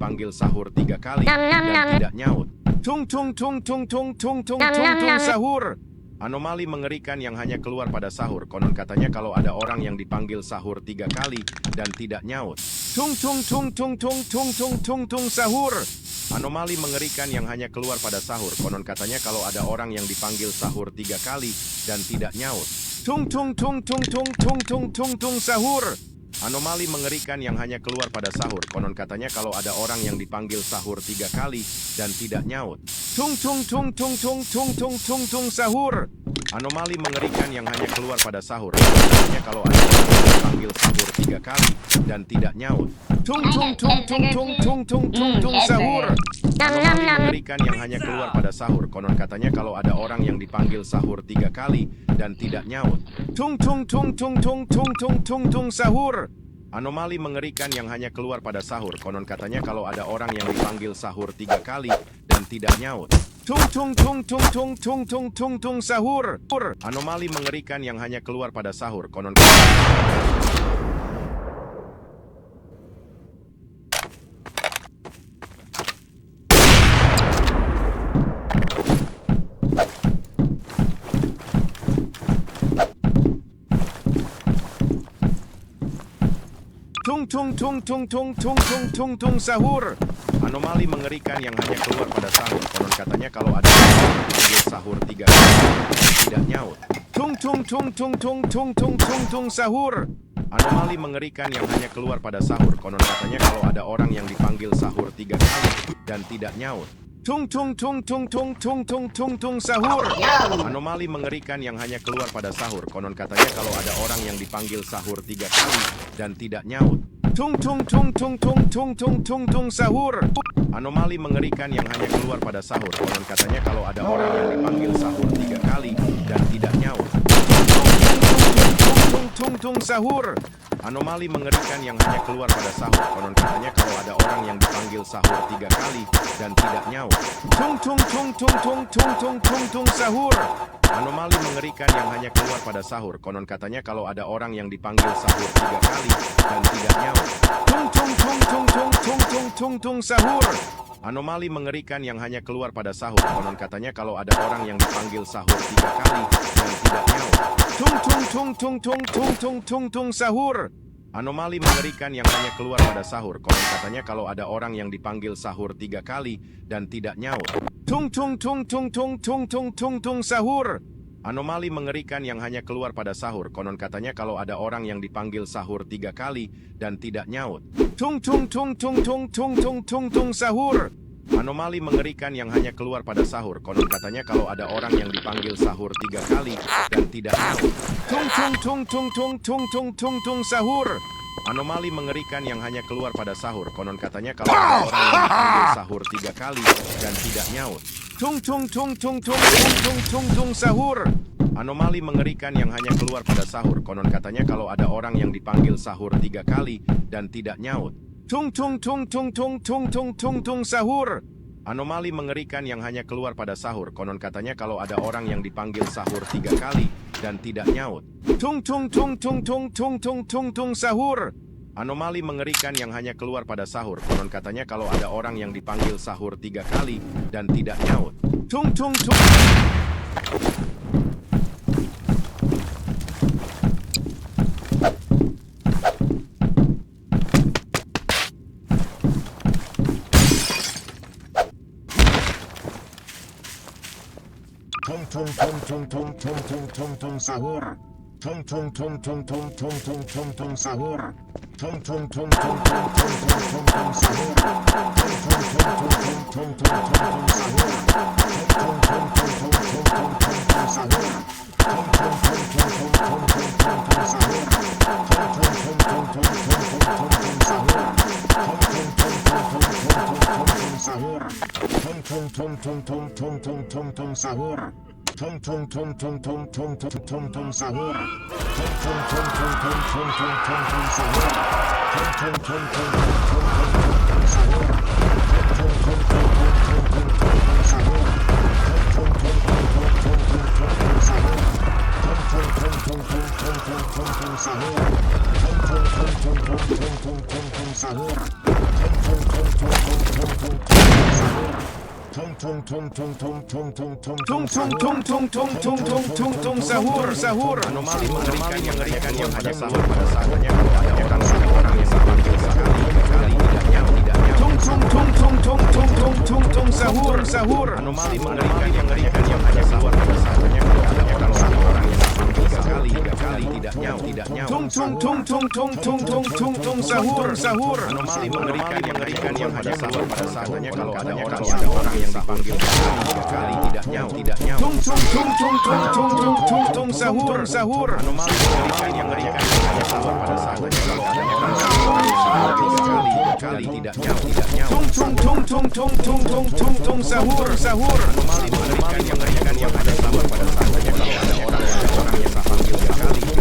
dipanggil sahur 3 kali dan tidak nyaut. Tung tung tung tung tung tung tung tung tung sahur. Anomali mengerikan yang hanya keluar pada sahur. Konon katanya kalau ada orang yang dipanggil sahur 3 kali dan tidak nyaut. Tung tung tung tung tung tung tung tung tung sahur. Anomali mengerikan yang hanya keluar pada sahur. Konon katanya kalau ada orang yang dipanggil sahur 3 kali dan tidak nyaut. Tung tung tung tung tung tung tung tung tung sahur. Anomali mengerikan yang hanya keluar pada sahur. Konon katanya kalau ada orang yang dipanggil sahur 3 kali dan tidak nyaut. Tung tung tung tung tung tung tung tung tung sahur. Anomali mengerikan yang hanya keluar pada sahur. Konon katanya kalau ada orang yang dipanggil sahur 3 kali dan tidak nyaut. Tung tung tung tung tung tung tung tung tung sahur. Anomali mengerikan yang hanya keluar pada sahur. Konon katanya kalau ada orang yang dipanggil sahur 3 kali dan tidak nyaut. Tung tung tung tung tung tung tung tung tung sahur. Anomali mengerikan yang hanya keluar pada sahur. Konon katanya kalau ada orang yang dipanggil sahur 3 kali dan tidak nyaut. Tung tung tung tung tung tung tung tung tung sahur. Anomali mengerikan yang hanya keluar pada sahur. Konon tung tung tung tung tung tung tung tung tung sahur. Anomali mengerikan yang hanya keluar pada sahur. Konon katanya kalau ada orang yang dipanggil sahur 3 kali dan tidak nyaut. Tung tung tung tung tung tung tung tung tung sahur. Anomali mengerikan yang hanya keluar pada sahur. Konon katanya kalau ada orang yang dipanggil sahur 3 kali dan tidak nyaut. Tung tung tung tung tung tung tung tung tung sahur. Anomali mengerikan yang hanya keluar pada sahur. Konon katanya kalau ada orang yang dipanggil sahur 3 kali dan tidak nyaut. Tung tung tung tung tung tung tung tung tung sahur. Anomali mengerikan yang hanya keluar pada sahur. Konon katanya kalau ada orang yang dipanggil sahur 3 kali dan tidak nyaut. Tung tung tung tung tung tung tung sahur. Anomali mengerikan yang hanya keluar pada sahur. Konon katanya kalau ada orang yang dipanggil sahur 3 kali dan tidak nyaut. Tung tung tung tung tung tung tung tung tung sahur. Anomali mengerikan yang hanya keluar pada sahur. Konon katanya kalau ada orang yang dipanggil sahur 3 kali dan tidak nyaut. Tung tung tung tung tung tung tung tung tung sahur. Anomali mengerikan yang hanya keluar pada sahur. Konon katanya kalau ada orang yang dipanggil sahur 3 kali dan tidak nyaut. Tung tung tung tung tung tung tung tung tung sahur. Anomali mengerikan yang hanya keluar pada sahur. Konon katanya kalau ada orang yang dipanggil sahur 3 kali dan tidak nyaut. Tung tung tung tung tung tung tung tung tung sahur. Anomali mengerikan yang hanya keluar pada sahur. Konon katanya kalau ada orang yang dipanggil sahur 3 kali dan tidak nyaut. Tung tung tung tung tung tung tung tung tung sahur. Anomali mengerikan yang hanya keluar pada sahur. Konon katanya kalau ada orang yang dipanggil sahur 3 kali dan tidak nyaut. Tung tung tung tung tung tung tung tung tung sahur. Anomali mengerikan yang hanya keluar pada sahur. Konon katanya kalau ada orang yang dipanggil sahur 3 kali dan tidak nyaut. Tung tung tung tung tung tung tung tung tung sahur. Anomali mengerikan yang hanya keluar pada sahur. Konon katanya kalau ada orang yang dipanggil sahur 3 kali dan tidak nyaut. Tung tung tung tung tung tung tung tung tung sahur. Anomali mengerikan yang hanya keluar pada sahur. Konon katanya kalau ada orang yang dipanggil sahur 3 kali dan tidak nyaut. Tung tung tung tung tung tung tung tung tung sahur. Anomali mengerikan yang hanya keluar pada sahur. Konon katanya kalau ada orang yang dipanggil sahur 3 kali dan tidak nyaut. Tung tung tung. Tung tung tung tung tung tung tung tung tung sahur. Tung tung tung tung tung tung tung tung tung sahur. Tung tung tung tung tung tung tung tung tung sahur. Tung tung tung tung tung tung tung tung sahur. Tung tung tung tung tung tung tung tung sahur. Tung tung tung tung tung tung tung tung tung sahur. Tung tung tung tung tung tung tung tung sahur. Tung tung tung tung tung tung tung tung sahur. Tung tung tung tung tung tung tung tung tung sahur. Tung tung tung tung tung tung tung tung tung sahur. Tung tung tung tung tung tung tung tung tung sahur. Tung tung tung tung tung tung tung tung sahur. Tung tung tung tung tung tung tung tung sahur. Tung tung tung tung tung tung tung tung sahur. Tung tung tung tung tung tung tung tung tung sahur. Tung tung tung tung tung tung tung tung tung sahur. Tung tung tung tung tung tung tung tung tung tung tung tung Tung tung tung tung tung tung tung tung tung sahur sahur. Anomali mengerikan yang hanya sahur pada saatnya kalau ada orang yang dipanggil sekali tidak nyaut. Tung tung tung tung tung tung tung tung tung sahur sahur. Anomali mengerikan yang hanya sahur pada saatnya kalau ada orang yang dipanggil sekali tidak nyaut. Tung tung tung tung tung tung tung tung tung sahur sahur. Anomali mengerikan yang hanya sahur pada saatnya kalau ada orang yang dipanggil sekali tidak nyaut. Tung tung tung tung tung tung tung tung tung sahur sahur. Anomali mengerikan yang hanya sahur pada saatnya kalau ada orang yang dipanggil sekali tidak nyaut. Tung tung tung tung tung tung tung tung tung sahur sahur. Anomali mengerikan yang hanya sahur pada saatnya kalau ada orang yang dipanggil sekali tidak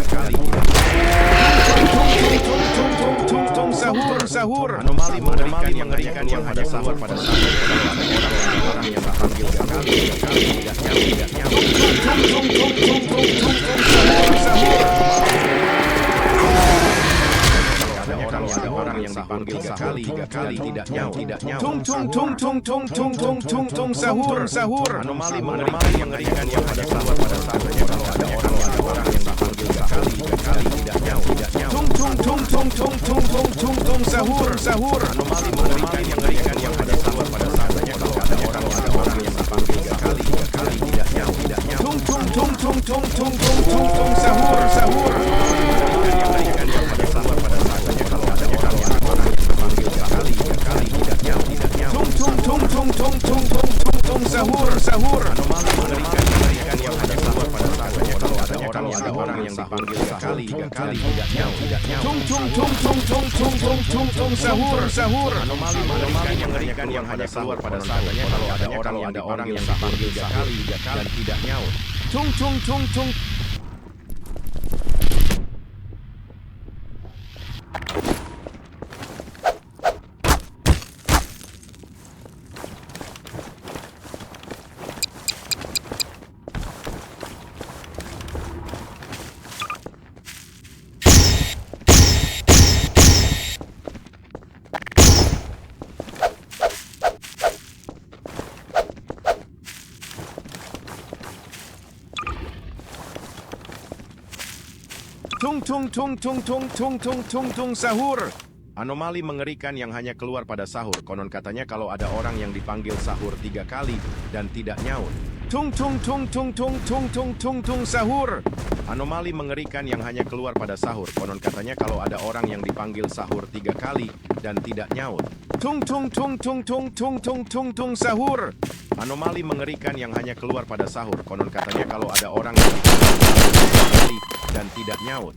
tung tung sahur sahur. Anomali mengerikan yang hanya sahur pada saatnya kalau ada orang yang dipanggil sekali tidak nyaut. Tung tung tung tung tung tung tung sahur sahur. Ada orang yang dipanggil sekali tidak nyaut. Tung tung tung tung tung tung tung tung tung sahur sahur. Anomali mengerikan yang hanya sahur pada saatnya kalau ada orang yang dipanggil sekali tidak nyaut. Tung tung tung tung tung tung tung tung tung sahur sahur. Anomali mengerikan yang hanya sahur pada saatnya kalau ada orang yang dipanggil sekali tidak nyaut. Tung tung tung tung tung tung tung tung tung sahur sahur. Yang hanya sahur pada saatnya kalau ada orang yang dipanggil sekali tidak nyaut. Tung tung tung tung tung tung tung tung tung sahur sahur. Anomali mengerikan yang hanya sahur pada saatnya kalau ada orang yang dipanggil sekali tidak nyaut. Tung tung tung tung tung tung tung tung tung sahur sahur. Anomali mengerikan yang hanya sahur pada saatnya kalau ada orang yang dipanggil sekali dan tidak nyaut. Tung tung tung tung. Tung tung tung tung tung tung tung tung tung sahur. Anomali mengerikan yang hanya keluar pada sahur. Konon katanya kalau ada orang yang dipanggil sahur 3 kali dan tidak nyaut. Tung tung tung tung tung tung tung tung tung sahur. Anomali mengerikan yang hanya keluar pada sahur. Konon katanya kalau ada orang yang dipanggil sahur 3 kali dan tidak nyaut. Tung tung tung tung tung tung tung tung tung sahur. Anomali mengerikan yang hanya keluar pada sahur. Konon katanya kalau ada orang yang dipanggil sahur 3 kali dan tidak nyaut.